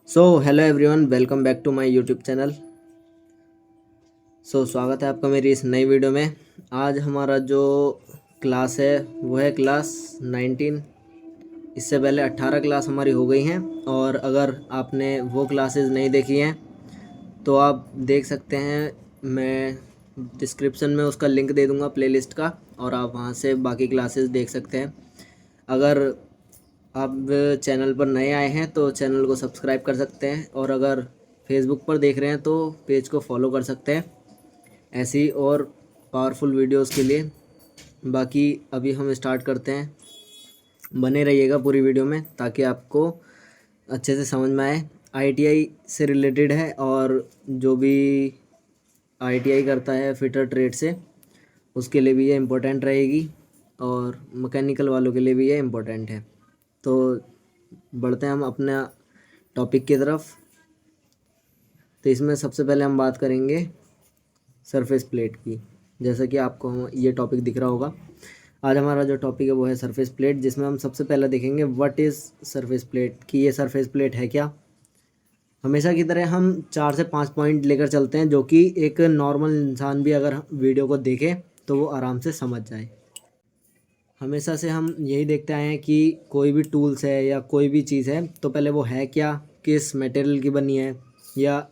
So hello everyone, welcome back to my YouTube channel. स्वागत है आपका मेरी इस नई वीडियो में। आज हमारा जो क्लास है वो है क्लास 19। इससे पहले 18 क्लास हमारी हो गई हैं, और अगर आपने वो क्लासेस नहीं देखी हैं तो आप देख सकते हैं। मैं डिस्क्रिप्शन में उसका लिंक दे दूँगा प्लेलिस्ट का, और आप वहाँ से बाकी क्लासेस देख सकते हैं। अगर आप चैनल पर नए आए हैं तो चैनल को सब्सक्राइब कर सकते हैं, और अगर फेसबुक पर देख रहे हैं तो पेज को फॉलो कर सकते हैं ऐसी और पावरफुल वीडियोस के लिए। बाकी अभी हम स्टार्ट करते हैं। बने रहिएगा पूरी वीडियो में ताकि आपको अच्छे से समझ में आए। आईटीआई से रिलेटेड है, और जो भी आईटीआई करता है फिटर ट्रेड से, उसके लिए भी ये इम्पोर्टेंट रहेगी, और मैकेनिकल वालों के लिए भी ये इम्पोर्टेंट है। तो बढ़ते हैं हम अपना टॉपिक की तरफ। तो इसमें सबसे पहले हम बात करेंगे सरफेस प्लेट की। जैसा कि आपको ये टॉपिक दिख रहा होगा, आज हमारा जो टॉपिक है वो है सरफेस प्लेट, जिसमें हम सबसे पहले देखेंगे व्हाट इज़ सरफेस प्लेट, कि ये सरफेस प्लेट है क्या। हमेशा की तरह हम 4 से 5 पॉइंट लेकर चलते हैं, जो कि एक नॉर्मल इंसान भी अगर वीडियो को देखे तो वो आराम से समझ जाए। हमेशा से हम यही देखते आए हैं कि कोई भी टूल्स है या कोई भी चीज़ है तो पहले वो है क्या, किस मटेरियल की बनी है, या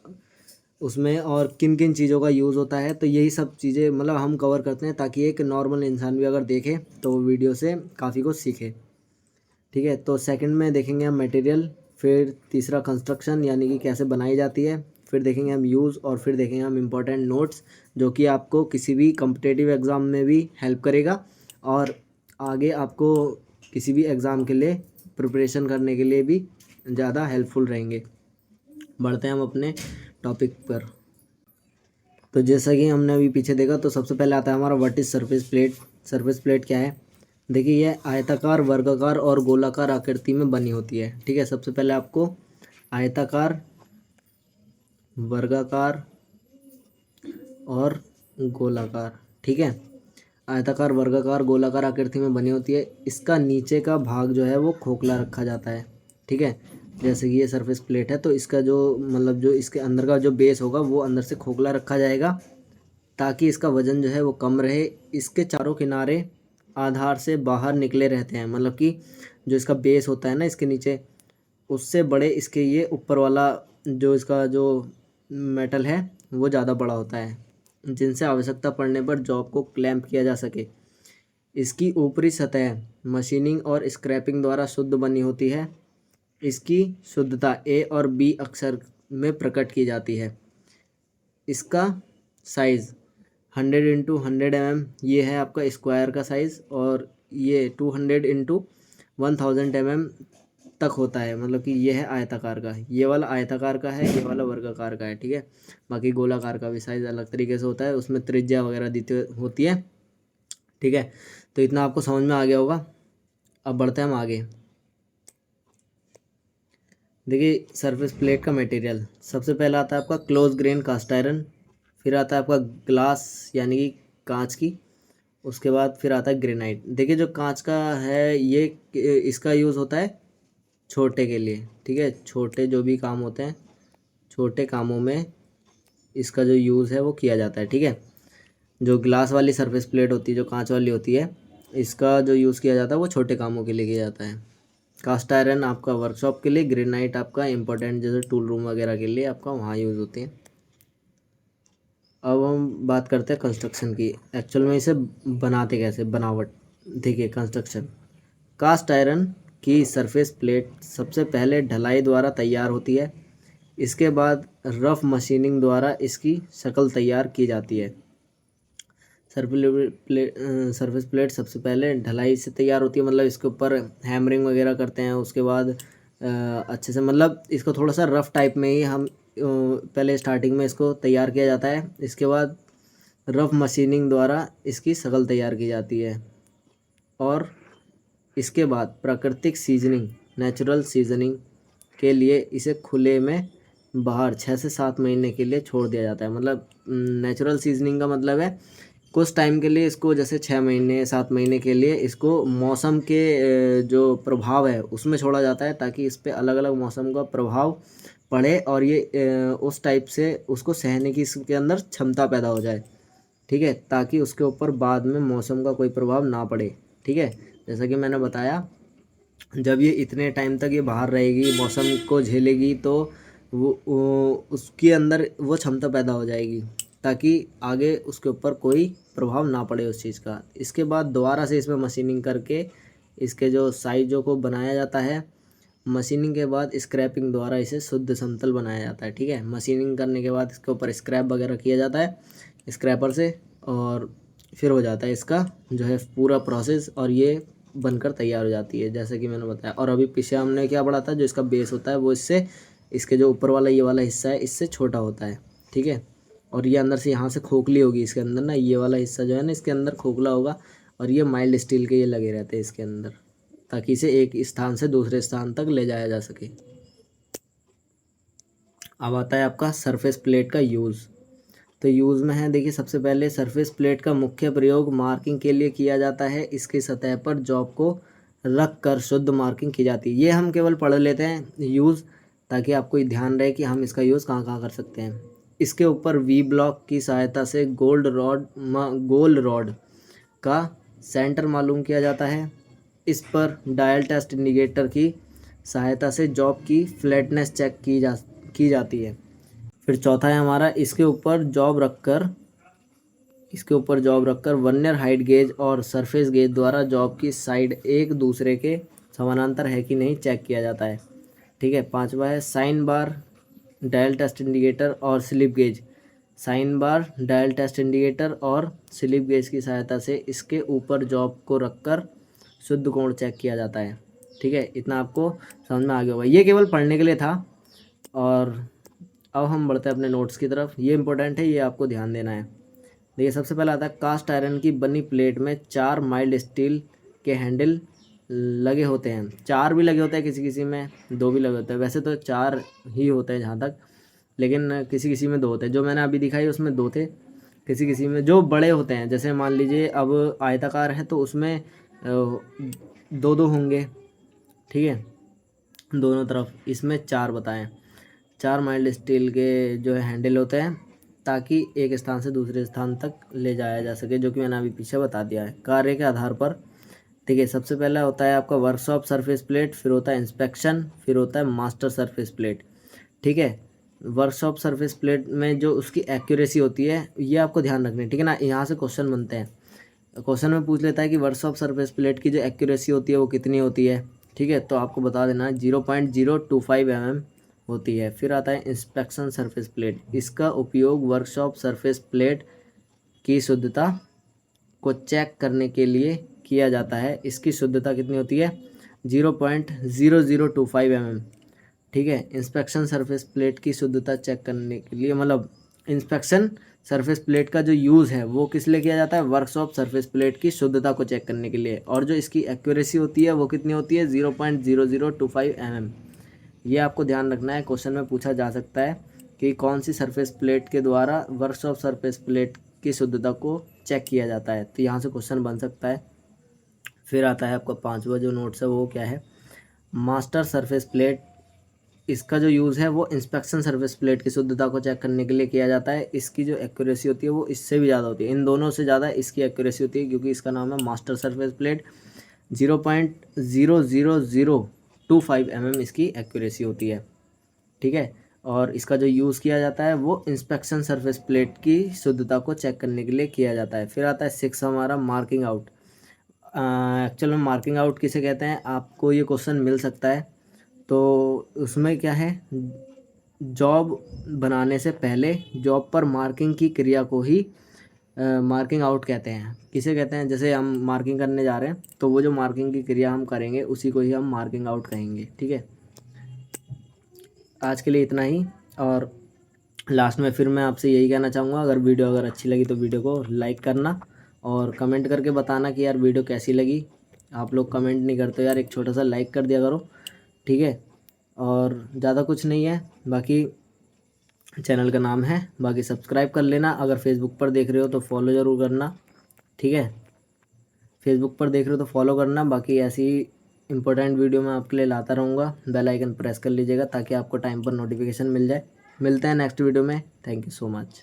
उसमें और किन किन चीज़ों का यूज़ होता है। तो यही सब चीज़ें मतलब हम कवर करते हैं, ताकि एक नॉर्मल इंसान भी अगर देखे तो वो वीडियो से काफ़ी कुछ सीखे। ठीक है, तो सेकंड में देखेंगे हम मटेरियल, फिर तीसरा कंस्ट्रक्शन यानी कि कैसे बनाई जाती है, फिर देखेंगे हम यूज़, और फिर देखेंगे हम इम्पोर्टेंट नोट्स, जो कि आपको किसी भी कम्पिटेटिव एग्ज़ाम में भी हेल्प करेगा, और आगे आपको किसी भी एग्ज़ाम के लिए प्रिपरेशन करने के लिए भी ज़्यादा हेल्पफुल रहेंगे। बढ़ते हैं हम अपने टॉपिक पर। तो जैसा कि हमने अभी पीछे देखा, तो सबसे पहले आता है हमारा what is surface plate. Surface plate क्या है? देखिए, यह आयताकार, वर्गाकार और गोलाकार आकृति में बनी होती है। ठीक है, सबसे पहले आपको आयताकार, वर्गाकार और गोलाकार, ठीक है, आयताकार, वर्गाकार, गोलाकार आकृति में बनी होती है। इसका नीचे का भाग जो है वो खोखला रखा जाता है। ठीक है, जैसे कि ये सरफेस प्लेट है तो इसका जो मतलब जो इसके अंदर का जो बेस होगा वो अंदर से खोखला रखा जाएगा, ताकि इसका वज़न जो है वो कम रहे। इसके चारों किनारे आधार से बाहर निकले रहते हैं, मतलब कि जो इसका बेस होता है ना इसके नीचे, उससे बड़े इसके ये ऊपर वाला जो इसका जो मेटल है वो ज़्यादा बड़ा होता है, जिनसे आवश्यकता पड़ने पर जॉब को क्लैंप किया जा सके। इसकी ऊपरी सतह मशीनिंग और स्क्रैपिंग द्वारा शुद्ध बनी होती है। इसकी शुद्धता ए और बी अक्षर में प्रकट की जाती है। इसका साइज़ 100x100 mm ये है आपका स्क्वायर का साइज़, और ये 200x1000 mm तक होता है, मतलब कि ये है आयताकार का, ये वाला आयताकार का है, ये वाला वर्गाकार का है। ठीक है, बाकी गोलाकार का भी साइज़ अलग तरीके से होता है, उसमें त्रिज्या वगैरह दी होती है। ठीक है, तो इतना आपको समझ में आ गया होगा। अब बढ़ते हैं हम आगे। देखिए, सरफेस प्लेट का मटेरियल सबसे पहला आता है आपका क्लोज ग्रेन कास्ट आयरन, फिर आता है आपका ग्लास यानी कि कांच की, उसके बाद फिर आता है ग्रेनाइट। देखिए, जो कांच का है ये इसका यूज़ होता है छोटे के लिए। ठीक है, छोटे जो भी काम होते हैं, छोटे कामों में इसका जो यूज़ है वो किया जाता है। ठीक है, जो ग्लास वाली सरफेस प्लेट होती है, जो कांच वाली होती है, इसका जो यूज़ किया जाता है वो छोटे कामों के लिए किया जाता है। कास्ट आयरन आपका वर्कशॉप के लिए, ग्रेनाइट आपका इंपॉर्टेंट जैसे टूल रूम वगैरह के लिए आपका वहाँ यूज़ होती है। अब हम बात करते हैं कंस्ट्रक्शन की, एक्चुअल में इसे बनाते कैसे, बनावट। देखिए, कंस्ट्रक्शन, कास्ट आयरन की सरफेस प्लेट सबसे पहले ढलाई द्वारा तैयार होती है। इसके बाद रफ मशीनिंग द्वारा इसकी शक्ल तैयार की जाती है। सरफेस प्लेट सबसे पहले ढलाई से तैयार होती है, मतलब इसके ऊपर हैमरिंग वगैरह करते हैं। उसके बाद अच्छे से मतलब इसको थोड़ा सा रफ टाइप में ही हम पहले स्टार्टिंग में इसको तैयार किया जाता है। इसके बाद रफ मशीनिंग द्वारा इसकी शक्ल तैयार की जाती है, और इसके बाद प्राकृतिक सीजनिंग, नेचुरल सीजनिंग के लिए इसे खुले में बाहर 6 से 7 महीने के लिए छोड़ दिया जाता है। मतलब नेचुरल सीजनिंग का मतलब है कुछ टाइम के लिए इसको, जैसे 6 महीने 7 महीने के लिए इसको मौसम के जो प्रभाव है उसमें छोड़ा जाता है, ताकि इस पे अलग अलग मौसम का प्रभाव पड़े और ये उस टाइप से उसको सहने की इसके अंदर क्षमता पैदा हो जाए। ठीक है, ताकि उसके ऊपर बाद में मौसम का कोई प्रभाव ना पड़े। ठीक है, जैसा कि मैंने बताया, जब ये इतने टाइम तक ये बाहर रहेगी, मौसम को झेलेगी, तो वो उसके अंदर वो क्षमता पैदा हो जाएगी, ताकि आगे उसके ऊपर कोई प्रभाव ना पड़े उस चीज़ का। इसके बाद दोबारा से इसमें मशीनिंग करके इसके जो साइज़ों को बनाया जाता है। मशीनिंग के बाद स्क्रैपिंग द्वारा इसे शुद्ध समतल बनाया जाता है। ठीक है, मशीनिंग करने के बाद इसके ऊपर स्क्रैप वगैरह किया जाता है स्क्रैपर से, और फिर हो जाता है इसका जो है पूरा प्रोसेस, और ये बनकर तैयार हो जाती है, जैसे कि मैंने बताया। और अभी पीछे हमने क्या पढ़ा था, जो इसका बेस होता है वो इससे, इसके जो ऊपर वाला ये वाला हिस्सा है इससे छोटा होता है। ठीक है, और ये अंदर से यहाँ से खोखली होगी इसके अंदर ना, ये वाला हिस्सा जो है ना इसके अंदर खोखला होगा, और ये माइल्ड स्टील के ये लगे रहते हैं इसके अंदर, ताकि इसे एक स्थान से दूसरे स्थान तक ले जाया जा सके। अब आता है आपका सरफेस प्लेट का यूज़। तो यूज़ में है, देखिए सबसे पहले सरफेस प्लेट का मुख्य प्रयोग मार्किंग के लिए किया जाता है। इसकी सतह पर जॉब को रख कर शुद्ध मार्किंग की जाती है। ये हम केवल पढ़ लेते हैं यूज़, ताकि आपको ध्यान रहे कि हम इसका यूज़ कहाँ कहाँ कर सकते हैं। इसके ऊपर वी ब्लॉक की सहायता से गोल रॉड का सेंटर मालूम किया जाता है। इस पर डायल टेस्ट इंडिकेटर की सहायता से जॉब की फ्लैटनेस चेक की जाती है। फिर चौथा है हमारा, इसके ऊपर जॉब रखकर वर्नियर हाइट गेज और सरफेस गेज द्वारा जॉब की साइड एक दूसरे के समानांतर है कि नहीं चेक किया जाता है। ठीक है, पांचवा है sine bar, dial test indicator और slip gauge. Sine bar, dial test indicator और स्लिप गेज की सहायता से इसके ऊपर जॉब को रखकर शुद्ध कोण चेक किया जाता है। ठीक है, इतना आपको समझ में आ गया होगा। ये केवल पढ़ने के लिए था। और अब हम बढ़ते हैं अपने नोट्स की तरफ। ये इंपॉर्टेंट है, ये आपको ध्यान देना है। देखिए सबसे पहला आता है, कास्ट आयरन की बनी प्लेट में 4 माइल्ड स्टील के हैंडल लगे होते हैं। 4 भी लगे होते हैं, किसी किसी में 2 भी लगे होते हैं। वैसे तो 4 ही होते हैं जहाँ तक, लेकिन किसी किसी में 2 होते हैं। जो मैंने अभी दिखाई उसमें 2 थे। किसी किसी में जो बड़े होते हैं, जैसे मान लीजिए अब आयताकार है तो उसमें 2-2 होंगे। ठीक है, दोनों तरफ। इसमें 4 बताएं। 4 माइल्ड स्टील के जो है हैंडल होते हैं, ताकि एक स्थान से दूसरे स्थान तक ले जाया जा सके, जो कि मैंने अभी पीछे बता दिया है। कार्य के आधार पर देखिए, सबसे पहला होता है आपका वर्कशॉप सरफेस प्लेट, फिर होता है इंस्पेक्शन, फिर होता है मास्टर सरफेस प्लेट। ठीक है, वर्कशॉप सरफेस प्लेट में जो उसकी एक्यूरेसी होती है, ये आपको ध्यान रखनी है। ठीक है ना, यहाँ से क्वेश्चन बनते हैं। क्वेश्चन में पूछ लेता है कि वर्कशॉप सरफेस प्लेट की जो एक्यूरेसी होती है वो कितनी होती है। ठीक है, तो आपको बता देना है 0.025 mm होती है। फिर आता है इंस्पेक्शन सरफेस प्लेट। इसका उपयोग वर्कशॉप सरफेस प्लेट की शुद्धता को चेक करने के लिए किया जाता है। इसकी शुद्धता कितनी होती है? 0.0025 mm। ठीक है, इंस्पेक्शन सरफेस प्लेट की शुद्धता चेक करने के लिए, मतलब इंस्पेक्शन सरफेस प्लेट का जो यूज़ है वो किस लिए किया जाता है? वर्कशॉप सरफेस प्लेट की शुद्धता को चेक करने के लिए। और जो इसकी एक्यूरेसी होती है वो कितनी होती है? 0.0025 mm। ये आपको ध्यान रखना है, क्वेश्चन में पूछा जा सकता है कि कौन सी सरफेस प्लेट के द्वारा वर्कशॉप सरफेस प्लेट की शुद्धता को चेक किया जाता है, तो यहाँ से क्वेश्चन बन सकता है। फिर आता है आपका 5वां जो नोट्स है वो क्या है? Master surface plate. इसका जो यूज़ है वो इंस्पेक्शन सरफेस प्लेट की शुद्धता को चेक करने के लिए किया जाता है। इसकी जो एक्यूरेसी होती है वो इससे भी ज़्यादा होती है, इन दोनों से ज़्यादा इसकी एक्यूरेसी होती है, क्योंकि इसका नाम है मास्टर सरफेस प्लेट। 0.00025 mm इसकी एक्यूरेसी होती है। ठीक है, और इसका जो यूज़ किया जाता है वो इंस्पेक्शन सरफेस प्लेट की शुद्धता को चेक करने के लिए किया जाता है। फिर आता है 6 हमारा मार्किंग आउट। एक्चुअल में मार्किंग आउट किसे कहते हैं, आपको ये क्वेश्चन मिल सकता है। तो उसमें क्या है, जॉब बनाने से पहले जॉब पर मार्किंग की क्रिया को ही मार्किंग आउट कहते हैं। किसे कहते हैं? जैसे हम मार्किंग करने जा रहे हैं तो वो जो मार्किंग की क्रिया हम करेंगे उसी को ही हम मार्किंग आउट कहेंगे। ठीक है, आज के लिए इतना ही। और लास्ट में फिर मैं आपसे यही कहना चाहूँगा, अगर अच्छी लगी तो वीडियो को लाइक करना और कमेंट करके बताना कि यार वीडियो कैसी लगी। आप लोग कमेंट नहीं करते यार, एक छोटा सा लाइक कर दिया करो। ठीक है, और ज़्यादा कुछ नहीं है, बाकी चैनल का नाम है, बाकी सब्सक्राइब कर लेना। अगर फेसबुक पर देख रहे हो तो फॉलो ज़रूर करना। ठीक है। फेसबुक पर देख रहे हो तो फॉलो करना, बाकी ऐसी इंपॉर्टेंट वीडियो मैं आपके लिए लाता रहूँगा। बेल आइकन प्रेस कर लीजिएगा ताकि आपको टाइम पर नोटिफिकेशन मिल जाए। मिलते हैं नेक्स्ट वीडियो में। Thank you so much.